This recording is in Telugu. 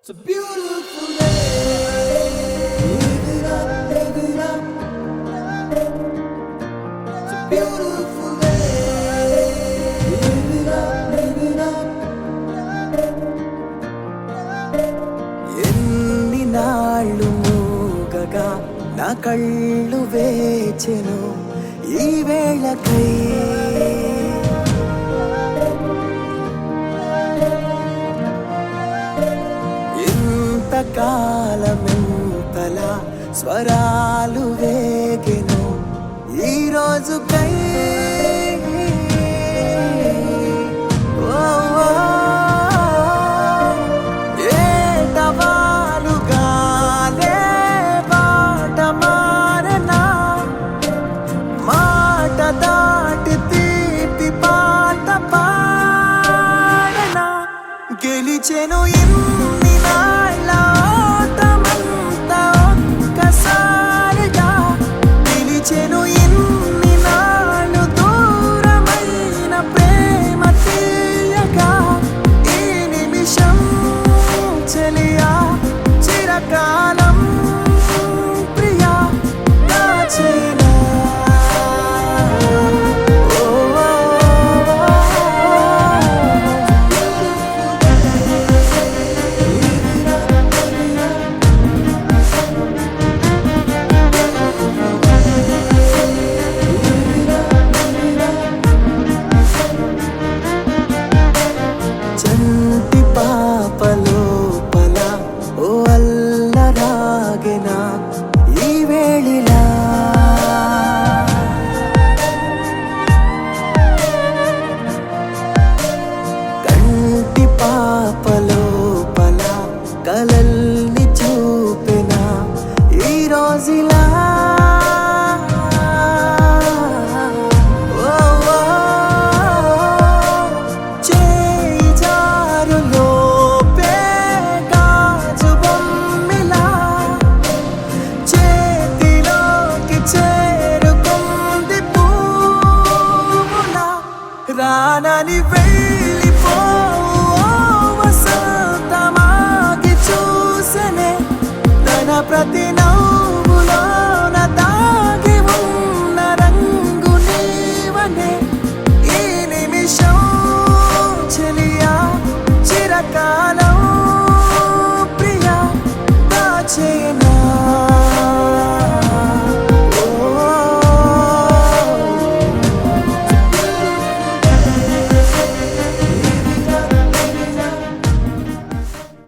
It's a beautiful day. Live it up, live it up. It's a beautiful day. Live it up, live it up. ఎన్ని నాళ్ళు మూగగా నా కళ్ళు వేచెను ఈ వేళకై కాలమెంతలా స్వరాలు వేగెను ఈ రోజుకై